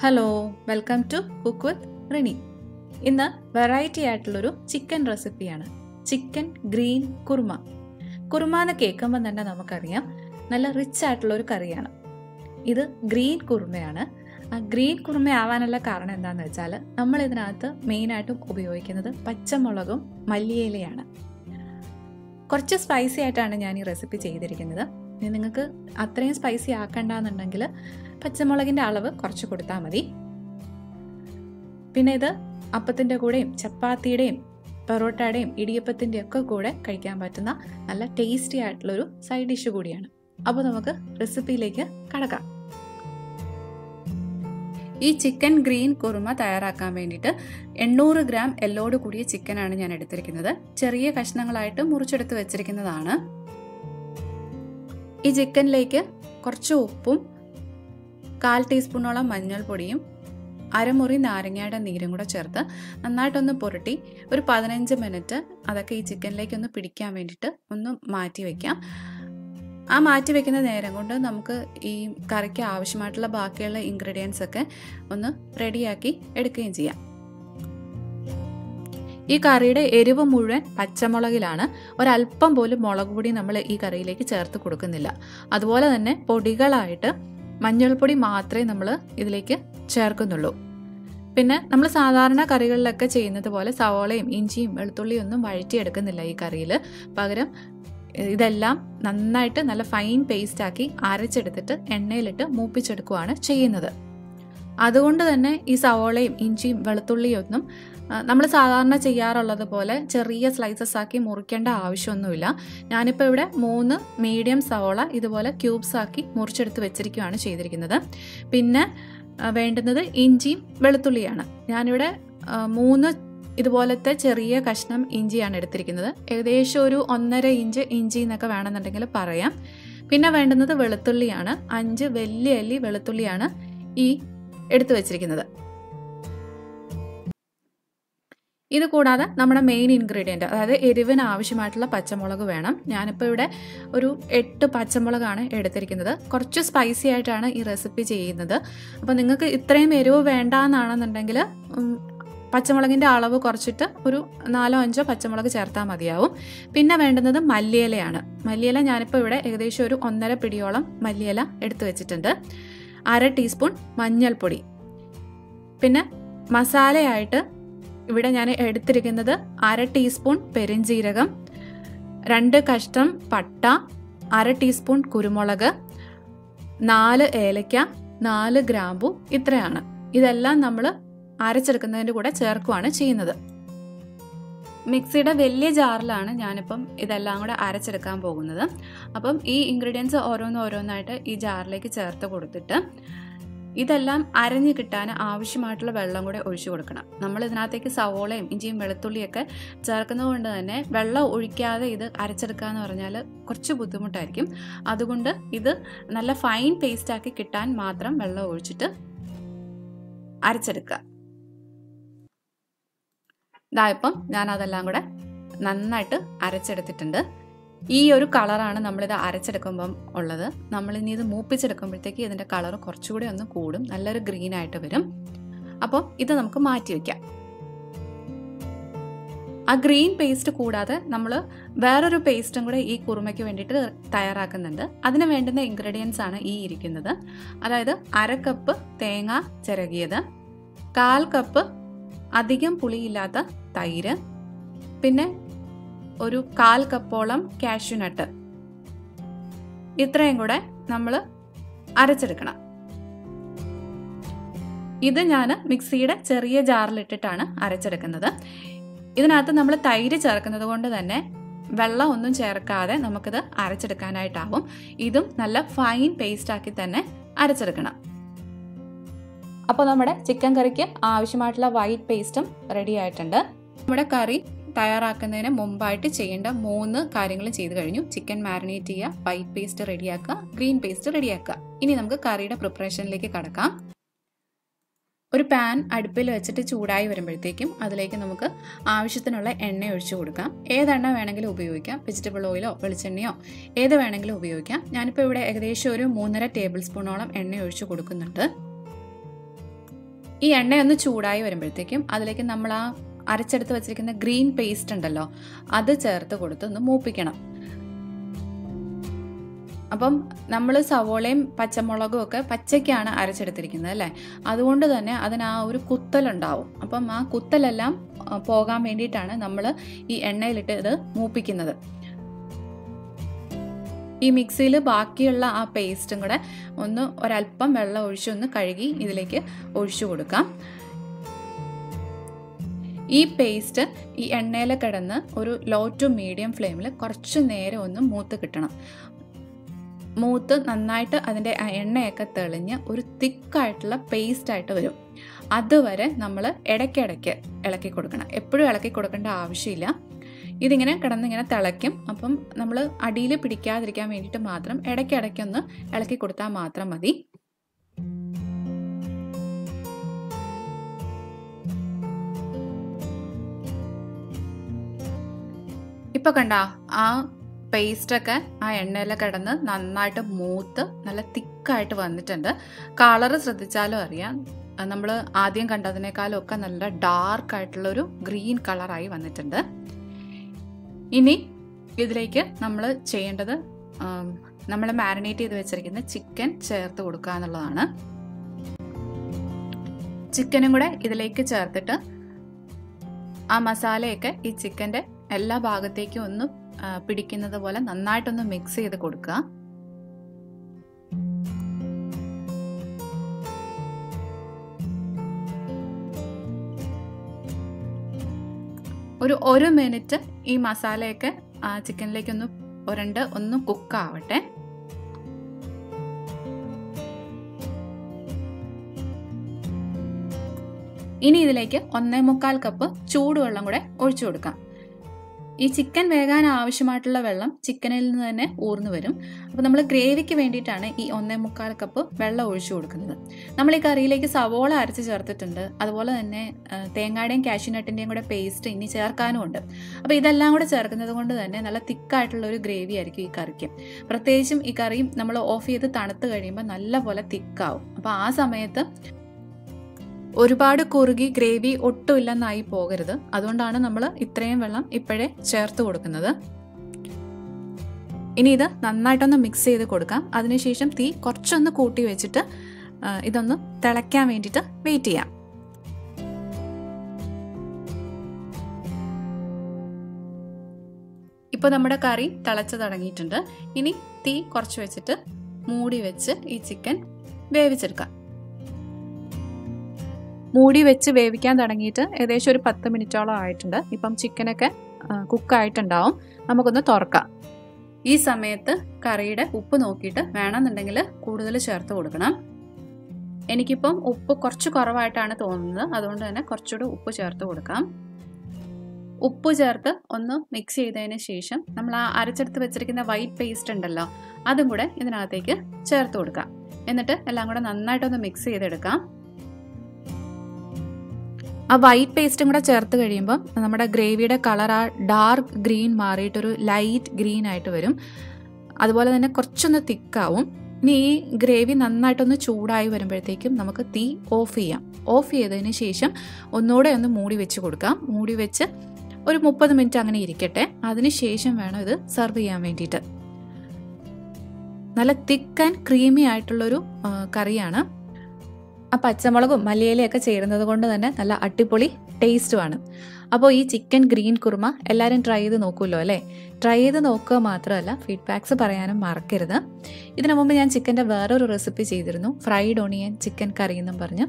Hello, welcome to cook with Rini. ഇന്ന് variety ആയിട്ടുള്ളൊരു chicken റെസിപ്പിയാണ്. Chicken green korma. കുർമ എന്ന് കേൾക്കുമ്പോൾ തന്നെ നമുക്കറിയാം നല്ല റിച്ച് ആയിട്ടുള്ളൊരു കറിയാണ്. ഇത് ഗ്രീൻ കുർമയാണ്. ആ ഗ്രീൻ കുർമ ആവാനുള്ള കാരണം എന്താണെന്ന് വെച്ചാൽ നമ്മൾ ഇതിനകത്ത് മെയിനായിട്ടും ഉപയോഗിക്കുന്നത് പച്ചമുളകും മല്ലിയിലയാണ്. കുറച്ച് സ്പൈസി ആയിട്ടാണ് ഞാൻ ഈ റെസിപ്പി ചെയ്തിരിക്കുന്നത്. നിങ്ങൾക്ക് അത്രയും സ്പൈസി ആക്കണ്ടെന്നുണ്ടെങ്കിൽ പച്ചമുളകിൻ്റെ അളവ് കുറച്ച് കൊടുത്താൽ മതി. പിന്നെ ഇത് അപ്പത്തിൻ്റെ കൂടെയും ചപ്പാത്തിയുടെയും പൊറോട്ടയുടെയും ഇടിയപ്പത്തിൻ്റെ ഒക്കെ കൂടെ കഴിക്കാൻ പറ്റുന്ന നല്ല ടേസ്റ്റി ആയിട്ടുള്ളൊരു സൈഡ് ഡിഷ് കൂടിയാണ്. അപ്പോൾ നമുക്ക് റെസിപ്പിയിലേക്ക് കടക്കാം. ഈ ചിക്കൻ ഗ്രീൻ കുറുമ തയ്യാറാക്കാൻ വേണ്ടിയിട്ട് 800 ഗ്രാം എല്ലോട് കൂടിയ ചിക്കനാണ് ഞാൻ എടുത്തിരിക്കുന്നത്. ചെറിയ കഷ്ണങ്ങളായിട്ട് മുറിച്ചെടുത്ത് വെച്ചിരിക്കുന്നതാണ്. ഈ ചിക്കനിലേക്ക് കുറച്ച് ഉപ്പും 1/4 ടീസ്പൂണോളം മഞ്ഞൾപ്പൊടിയും അരമുറി നാരങ്ങയുടെ നീരും കൂടെ ചേർത്ത് നന്നായിട്ടൊന്ന് പുരട്ടി ഒരു 15 മിനിറ്റ് അതൊക്കെ ഈ ചിക്കനിലേക്ക് ഒന്ന് പിടിക്കാൻ വേണ്ടിയിട്ട് ഒന്ന് മാറ്റി വയ്ക്കാം. ആ മാറ്റി വെക്കുന്ന നേരം കൊണ്ട് നമുക്ക് ഈ കറിക്ക് ആവശ്യമായിട്ടുള്ള ബാക്കിയുള്ള ഇൻഗ്രീഡിയൻസ് ഒക്കെ ഒന്ന് റെഡിയാക്കി എടുക്കുകയും ചെയ്യാം. ഈ കറിയുടെ എരിവ് മുഴുവൻ പച്ചമുളകിലാണ്. ഒരല്പം പോലും മുളക് പൊടി നമ്മൾ ഈ കറിയിലേക്ക് ചേർത്ത് കൊടുക്കുന്നില്ല. അതുപോലെ തന്നെ പൊടികളായിട്ട് മഞ്ഞൾപ്പൊടി മാത്രമേ നമ്മൾ ഇതിലേക്ക് ചേർക്കുന്നുള്ളൂ. പിന്നെ നമ്മൾ സാധാരണ കറികളിലൊക്കെ ചെയ്യുന്നത് പോലെ സവോളയും ഇഞ്ചിയും വെളുത്തുള്ളിയും ഒന്നും വഴറ്റിയെടുക്കുന്നില്ല ഈ കറിയിൽ. പകരം ഇതെല്ലാം നന്നായിട്ട് നല്ല ഫൈൻ പേസ്റ്റാക്കി അരച്ചെടുത്തിട്ട് എണ്ണയിലിട്ട് മൂപ്പിച്ചെടുക്കുകയാണ് ചെയ്യുന്നത്. അതുകൊണ്ട് തന്നെ ഈ സവോളയും ഇഞ്ചിയും വെളുത്തുള്ളിയും ഒന്നും നമ്മൾ സാധാരണ ചെയ്യാറുള്ളത് പോലെ ചെറിയ സ്ലൈസസ് ആക്കി മുറിക്കേണ്ട ആവശ്യമൊന്നുമില്ല. ഞാനിപ്പോൾ ഇവിടെ 3 മീഡിയം സവോള ഇതുപോലെ ക്യൂബ്സ് ആക്കി മുറിച്ചെടുത്ത് വെച്ചിരിക്കുകയാണ് ചെയ്തിരിക്കുന്നത്. പിന്നെ വേണ്ടുന്നത് ഇഞ്ചിയും വെളുത്തുള്ളിയാണ്. ഞാനിവിടെ 3 ഇതുപോലത്തെ ചെറിയ കഷ്ണം ഇഞ്ചിയാണ് എടുത്തിരിക്കുന്നത്. ഏകദേശം ഒരു 1.5 ഇഞ്ച് ഇഞ്ചി എന്നൊക്കെ വേണമെന്നുണ്ടെങ്കിൽ പറയാം. പിന്നെ വേണ്ടുന്നത് വെളുത്തുള്ളിയാണ്. 5 വലിയ അല്ലി വെളുത്തുള്ളിയാണ് ഈ എടുത്തു വെച്ചിരിക്കുന്നത്. ഇത് കൂടാതെ നമ്മുടെ മെയിൻ ഇൻഗ്രീഡിയൻറ്റ്, അതായത് എരിവിന് ആവശ്യമായിട്ടുള്ള പച്ചമുളക് വേണം. ഞാനിപ്പോൾ ഇവിടെ ഒരു 8 പച്ചമുളകാണ് എടുത്തിരിക്കുന്നത്. കുറച്ച് സ്പൈസി ആയിട്ടാണ് ഈ റെസിപ്പി ചെയ്യുന്നത്. അപ്പോൾ നിങ്ങൾക്ക് ഇത്രയും എരിവ് വേണ്ടാന്നാണെന്നുണ്ടെങ്കിൽ പച്ചമുളകിൻ്റെ അളവ് കുറച്ചിട്ട് ഒരു 4-5 പച്ചമുളക് ചേർത്താൽ മതിയാവും. പിന്നെ വേണ്ടുന്നത് മല്ലിയിലയാണ്. മല്ലിയില ഞാനിപ്പോൾ ഇവിടെ ഏകദേശം ഒരു 1.5 പിടിയോളം മല്ലിയില എടുത്തു വെച്ചിട്ടുണ്ട്. 1/2 ടീസ്പൂൺ മഞ്ഞൾപ്പൊടി. പിന്നെ മസാലയായിട്ട് ഇവിടെ ഞാൻ എടുത്തിരിക്കുന്നത് 1/2 ടീസ്പൂൺ പെരിഞ്ജീരകം, 2 കഷ്ണം പട്ട, 1/2 ടീസ്പൂൺ കുരുമുളക്, 4 ഏലക്ക, 4 ഗ്രാമ്പു. ഇത്രയാണ്. ഇതെല്ലാം നമ്മൾ അരച്ചെടുക്കുന്നതിൻ്റെ കൂടെ ചേർക്കുകയാണ് ചെയ്യുന്നത്. മിക്സിയുടെ വലിയ ജാറിലാണ് ഞാനിപ്പം ഇതെല്ലാം കൂടെ അരച്ചെടുക്കാൻ പോകുന്നത്. അപ്പം ഈ ഇൻഗ്രീഡിയൻസ് ഓരോന്നായിട്ട് ഈ ജാറിലേക്ക് ചേർത്ത് കൊടുത്തിട്ട് ഇതെല്ലാം അരഞ്ഞു കിട്ടാൻ ആവശ്യമായിട്ടുള്ള വെള്ളം കൂടെ ഒഴിച്ചു കൊടുക്കണം. നമ്മൾ ഇതിനകത്തേക്ക് സവോളയും ഇഞ്ചിയും വെളുത്തുള്ളിയൊക്കെ ചേർക്കുന്നത് കൊണ്ട് തന്നെ വെള്ളം ഒഴിക്കാതെ ഇത് അരച്ചെടുക്കുക എന്ന് പറഞ്ഞാൽ കുറച്ച് ബുദ്ധിമുട്ടായിരിക്കും. അതുകൊണ്ട് ഇത് നല്ല ഫൈൻ പേസ്റ്റാക്കി കിട്ടാൻ മാത്രം വെള്ളം ഒഴിച്ചിട്ട് അരച്ചെടുക്കുക. ഇതായപ്പം ഞാൻ അതെല്ലാം കൂടെ നന്നായിട്ട് അരച്ചെടുത്തിട്ടുണ്ട്. ഈ ഒരു കളറാണ് നമ്മളിത് അരച്ചെടുക്കുമ്പം ഉള്ളത്. നമ്മളിനി ഇത് മൂപ്പിച്ചെടുക്കുമ്പോഴത്തേക്ക് ഇതിൻ്റെ കളർ കുറച്ചുകൂടി ഒന്ന് കൂടും, നല്ലൊരു ഗ്രീൻ ആയിട്ട് വരും. അപ്പോൾ ഇത് നമുക്ക് മാറ്റി വയ്ക്കാം. ആ ഗ്രീൻ പേസ്റ്റ് കൂടാതെ നമ്മൾ വേറൊരു പേസ്റ്റും കൂടെ ഈ കുറുമയ്ക്ക് വേണ്ടിയിട്ട് തയ്യാറാക്കുന്നുണ്ട്. അതിന് വേണ്ടുന്ന ഇൻഗ്രീഡിയൻസ് ആണ് ഈ ഇരിക്കുന്നത്. അതായത് 1/2 കപ്പ് തേങ്ങ ചിരകിയത്, 1/4 കപ്പ് അധികം പുളിയില്ലാത്ത തൈര്, പിന്നെ ഒരു 1/4 കപ്പോളം കാഷ്യൂനട്ട്. ഇത്രയും കൂടെ നമ്മൾ അരച്ചെടുക്കണം. ഇത് ഞാൻ മിക്സിയുടെ ചെറിയ ജാറിലിട്ടിട്ടാണ് അരച്ചെടുക്കുന്നത്. ഇതിനകത്ത് നമ്മൾ തൈര് ചേർക്കുന്നത് കൊണ്ട് തന്നെ വെള്ളം ഒന്നും ചേർക്കാതെ നമുക്കിത് അരച്ചെടുക്കാനായിട്ടാവും. ഇതും നല്ല ഫൈൻ പേസ്റ്റാക്കി തന്നെ അരച്ചെടുക്കണം. അപ്പോൾ നമ്മുടെ ചിക്കൻ കറിക്ക് ആവശ്യമായിട്ടുള്ള വൈറ്റ് പേസ്റ്റും റെഡി ആയിട്ടുണ്ട്. നമ്മുടെ കറി തയ്യാറാക്കുന്നതിന് മുമ്പായിട്ട് ചെയ്യേണ്ട 3 കാര്യങ്ങളും ചെയ്തു കഴിഞ്ഞു. ചിക്കൻ മാരിനേറ്റ് ചെയ്യുക, വൈറ്റ് പേസ്റ്റ് റെഡിയാക്കുക, ഗ്രീൻ പേസ്റ്റ് റെഡിയാക്കുക. ഇനി നമുക്ക് കറിയുടെ പ്രിപ്പറേഷനിലേക്ക് കടക്കാം. ഒരു പാൻ അടുപ്പിൽ വെച്ചിട്ട് ചൂടായി വരുമ്പോഴത്തേക്കും അതിലേക്ക് നമുക്ക് ആവശ്യത്തിനുള്ള എണ്ണ ഒഴിച്ചു കൊടുക്കാം. ഏതെണ്ണ വേണമെങ്കിലും ഉപയോഗിക്കാം. വെജിറ്റബിൾ ഓയിലോ വെളിച്ചെണ്ണയോ ഏത് വേണമെങ്കിലും ഉപയോഗിക്കാം. ഞാനിപ്പോൾ ഇവിടെ ഏകദേശം ഒരു 3.5 ടേബിൾ സ്പൂണോളം എണ്ണ ഒഴിച്ചു കൊടുക്കുന്നുണ്ട്. ഈ എണ്ണയൊന്ന് ചൂടായി വരുമ്പോഴത്തേക്കും അതിലേക്ക് നമ്മൾ ആ അരച്ചെടുത്ത് വെച്ചിരിക്കുന്ന ഗ്രീൻ പേസ്റ്റ് ഉണ്ടല്ലോ അത് ചേർത്ത് കൊടുത്ത് ഒന്ന് മൂപ്പിക്കണം. അപ്പം നമ്മൾ സവോളയും പച്ചമുളകും ഒക്കെ പച്ചയ്ക്കാണ് അരച്ചെടുത്തിരിക്കുന്നത് അല്ലേ, അതുകൊണ്ട് തന്നെ അതിന് ആ ഒരു കുത്തലുണ്ടാവും. അപ്പം ആ കുത്തലെല്ലാം പോകാൻ വേണ്ടിയിട്ടാണ് നമ്മൾ ഈ എണ്ണയിലിട്ട് ഇത് മൂപ്പിക്കുന്നത്. ഈ മിക്സിയിൽ ബാക്കിയുള്ള ആ പേസ്റ്റും കൂടെ ഒരല്പം വെള്ളം ഒഴിച്ചൊന്ന് കഴുകി ഇതിലേക്ക് ഒഴിച്ചു കൊടുക്കാം. ഈ പേസ്റ്റ് ഈ എണ്ണയിൽ കിടന്ന് ഒരു ലോ ടു മീഡിയം ഫ്ലെയിമിൽ കുറച്ച് നേരം ഒന്ന് മൂത്ത് കിട്ടണം. മൂത്ത് നന്നായിട്ട് അതിൻ്റെ എണ്ണയൊക്കെ തെളിഞ്ഞ് ഒരു തിക്കായിട്ടുള്ള പേസ്റ്റായിട്ട് വരും. അതുവരെ നമ്മൾ ഇടയ്ക്കിടയ്ക്ക് ഇളക്കി കൊടുക്കണം. എപ്പോഴും ഇളക്കി കൊടുക്കേണ്ട ആവശ്യമില്ല. ഇതിങ്ങനെ കിടന്നിങ്ങനെ തിളയ്ക്കും. അപ്പം നമ്മൾ അടിയിൽ പിടിക്കാതിരിക്കാൻ വേണ്ടിയിട്ട് മാത്രം ഇടയ്ക്കിടയ്ക്കൊന്ന് ഇളക്കി കൊടുത്താൽ മാത്രം മതി. ഇപ്പോൾ കണ്ട ആ പേസ്റ്റൊക്കെ ആ എണ്ണയിൽ കിടന്ന് നന്നായിട്ട് മൂത്ത് നല്ല തിക്കായിട്ട് വന്നിട്ടുണ്ട്. കളറ് ശ്രദ്ധിച്ചാലും അറിയാം, നമ്മൾ ആദ്യം കണ്ടതിനേക്കാളും ഒക്കെ നല്ല ഡാർക്കായിട്ടുള്ളൊരു ഗ്രീൻ കളറായി വന്നിട്ടുണ്ട്. ഇനി ഇതിലേക്ക് നമ്മൾ ചെയ്യേണ്ടത് നമ്മൾ മാരിനേറ്റ് ചെയ്ത് വെച്ചിരിക്കുന്ന ചിക്കൻ ചേർത്ത് കൊടുക്കുക എന്നുള്ളതാണ്. ചിക്കനും കൂടെ ഇതിലേക്ക് ചേർത്തിട്ട് ആ മസാലയൊക്കെ ഈ ചിക്കൻ്റെ എല്ലാ ഭാഗത്തേക്കും ഒന്ന് പിടിക്കുന്നത് പോലെ നന്നായിട്ടൊന്ന് മിക്സ് ചെയ്ത് കൊടുക്കുക. ഒരു മിനിറ്റ് ഈ മസാലയൊക്കെ ചിക്കനിലേക്ക് ഒന്ന് കുക്കാവട്ടെ. ഇനി ഇതിലേക്ക് 1.25 കപ്പ് ചൂടുവെള്ളം കൂടെ ഒഴിച്ചു കൊടുക്കാം. ഈ ചിക്കൻ വേകാൻ ആവശ്യമായിട്ടുള്ള വെള്ളം ചിക്കനിൽ നിന്ന് തന്നെ ഊർന്നു വരും. അപ്പോൾ നമ്മൾ ഗ്രേവിക്ക് വേണ്ടിയിട്ടാണ് ഈ 1.25 കപ്പ് വെള്ളം ഒഴിച്ചു കൊടുക്കുന്നത്. നമ്മൾ ഈ കറിയിലേക്ക് സവോള അരച്ച് ചേർത്തിട്ടുണ്ട്. അതുപോലെ തന്നെ തേങ്ങയുടെയും കാഷ്യൂനട്ടിൻ്റെയും കൂടെ പേസ്റ്റ് ഇനി ചേർക്കാനും ഉണ്ട്. അപ്പോൾ ഇതെല്ലാം കൂടെ ചേർക്കുന്നത് കൊണ്ട് തന്നെ നല്ല തിക്കായിട്ടുള്ള ഒരു ഗ്രേവി ആയിരിക്കും ഈ കറിക്ക്. പ്രത്യേകിച്ചും ഈ കറി നമ്മൾ ഓഫ് ചെയ്ത് തണുത്ത് കഴിയുമ്പോൾ നല്ലപോലെ തിക്കാവും. അപ്പോൾ ആ സമയത്ത് ഒരുപാട് കുറുകി ഗ്രേവി ഒട്ടുമില്ലെന്നായി പോകരുത്. അതുകൊണ്ടാണ് നമ്മൾ ഇത്രയും വെള്ളം ഇപ്പോഴേ ചേർത്ത് കൊടുക്കുന്നത്. ഇനി ഇത് നന്നായിട്ടൊന്ന് മിക്സ് ചെയ്ത് കൊടുക്കാം. അതിനുശേഷം തീ കുറച്ചൊന്ന് കൂട്ടി വെച്ചിട്ട് ഇതൊന്ന് തിളയ്ക്കാൻ വേണ്ടിയിട്ട് വെയിറ്റ് ചെയ്യാം. ഇപ്പോൾ നമ്മുടെ കറി തിളച്ച് തുടങ്ങിയിട്ടുണ്ട്. ഇനി തീ കുറച്ച് വെച്ചിട്ട് മൂടി വെച്ച് ഈ ചിക്കൻ വേവിച്ചെടുക്കാം. മൂടി വെച്ച് വേവിക്കാൻ തുടങ്ങിയിട്ട് ഏകദേശം ഒരു 10 മിനിറ്റോളം ആയിട്ടുണ്ട്. ഇപ്പം ചിക്കനൊക്കെ കുക്കായിട്ടുണ്ടാവും. നമുക്കൊന്ന് തുറക്കാം. ഈ സമയത്ത് കറിയുടെ ഉപ്പ് നോക്കിയിട്ട് വേണമെന്നുണ്ടെങ്കിൽ കൂടുതൽ ചേർത്ത് കൊടുക്കണം. എനിക്കിപ്പം ഉപ്പ് കുറച്ച് കുറവായിട്ടാണ് തോന്നുന്നത്. അതുകൊണ്ട് തന്നെ കുറച്ചുകൂടി ഉപ്പ് ചേർത്ത് കൊടുക്കാം. ഉപ്പ് ചേർത്ത് ഒന്ന് മിക്സ് ചെയ്തതിന് ശേഷം നമ്മൾ ആ അരച്ചെടുത്ത് വെച്ചിരിക്കുന്ന വൈറ്റ് പേസ്റ്റ് ഉണ്ടല്ലോ അതും കൂടെ ഇതിനകത്തേക്ക് ചേർത്ത് കൊടുക്കാം. എന്നിട്ട് എല്ലാം കൂടെ നന്നായിട്ടൊന്ന് മിക്സ് ചെയ്തെടുക്കാം. ആ വൈറ്റ് പേസ്റ്റും കൂടെ ചേർത്ത് കഴിയുമ്പം നമ്മുടെ ഗ്രേവിയുടെ കളർ ആ ഡാർക്ക് ഗ്രീൻ മാറിയിട്ടൊരു ലൈറ്റ് ഗ്രീൻ ആയിട്ട് വരും. അതുപോലെ തന്നെ കുറച്ചൊന്ന് തിക്കാവും. ഇനി ഈ ഗ്രേവി നന്നായിട്ടൊന്ന് ചൂടായി വരുമ്പോഴത്തേക്കും നമുക്ക് തീ ഓഫ് ചെയ്യാം. ഓഫ് ചെയ്തതിന് ശേഷം ഒന്നുകൂടെ ഒന്ന് മൂടി വെച്ച് കൊടുക്കാം. മൂടി വെച്ച് ഒരു 30 മിനിറ്റ് അങ്ങനെ ഇരിക്കട്ടെ. അതിന് ശേഷം വേണം ഇത് സെർവ് ചെയ്യാൻ വേണ്ടിയിട്ട്. നല്ല തിക്ക് ആൻഡ് ക്രീമി ആയിട്ടുള്ളൊരു കറിയാണ്. ആ പച്ചമുളകും മല്ലിയിലയൊക്കെ ചേരുന്നത് കൊണ്ട് തന്നെ നല്ല അടിപൊളി ടേസ്റ്റുമാണ്. അപ്പോൾ ഈ ചിക്കൻ ഗ്രീൻ കുറുമ എല്ലാവരും ട്രൈ ചെയ്ത് നോക്കുമല്ലോ അല്ലേ? ട്രൈ ചെയ്ത് നോക്കുക മാത്രമല്ല ഫീഡ്ബാക്ക്സ് പറയാനും മറക്കരുത്. ഇതിനു മുമ്പ് ഞാൻ ചിക്കൻ്റെ വേറൊരു റെസിപ്പി ചെയ്തിരുന്നു, ഫ്രൈഡ് ഓണിയൻ ചിക്കൻ കറി എന്നും പറഞ്ഞ്.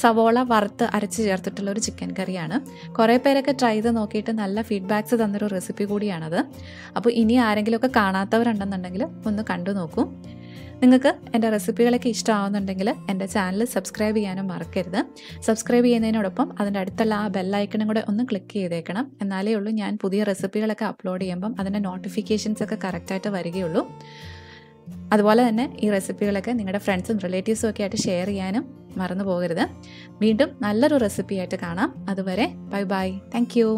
സവോള വറുത്ത് അരച്ച് ചേർത്തിട്ടുള്ള ഒരു ചിക്കൻ കറിയാണ്. കുറേ പേരൊക്കെ ട്രൈ ചെയ്ത് നോക്കിയിട്ട് നല്ല ഫീഡ്ബാക്ക്സ് തന്നൊരു റെസിപ്പി കൂടിയാണത്. അപ്പോൾ ഇനി ആരെങ്കിലുമൊക്കെ കാണാത്തവരുണ്ടെന്നുണ്ടെങ്കിൽ ഒന്ന് കണ്ടു നോക്കൂ. നിങ്ങൾക്ക് എൻ്റെ റെസിപ്പികളൊക്കെ ഇഷ്ടമാവുന്നുണ്ടെങ്കിൽ എൻ്റെ ചാനൽ സബ്സ്ക്രൈബ് ചെയ്യാനും മറക്കരുത്. സബ്സ്ക്രൈബ് ചെയ്യുന്നതിനോടൊപ്പം അതിൻ്റെ അടുത്തുള്ള ആ ബെല്ലൈക്കണും കൂടെ ഒന്ന് ക്ലിക്ക് ചെയ്തേക്കണം. എന്നാലേ ഉള്ളൂ ഞാൻ പുതിയ റെസിപ്പികളൊക്കെ അപ്ലോഡ് ചെയ്യുമ്പം അതിൻ്റെ നോട്ടിഫിക്കേഷൻസ് ഒക്കെ കറക്റ്റായിട്ട് വരികയുള്ളൂ. അതുപോലെ തന്നെ ഈ റെസിപ്പികളൊക്കെ നിങ്ങളുടെ ഫ്രണ്ട്സും റിലേറ്റീവ്സും ഒക്കെ ആയിട്ട് ഷെയർ ചെയ്യാനും മറന്നു പോകരുത്. വീണ്ടും നല്ലൊരു റെസിപ്പിയായിട്ട് കാണാം. അതുവരെ ബൈ ബൈ. Thank you.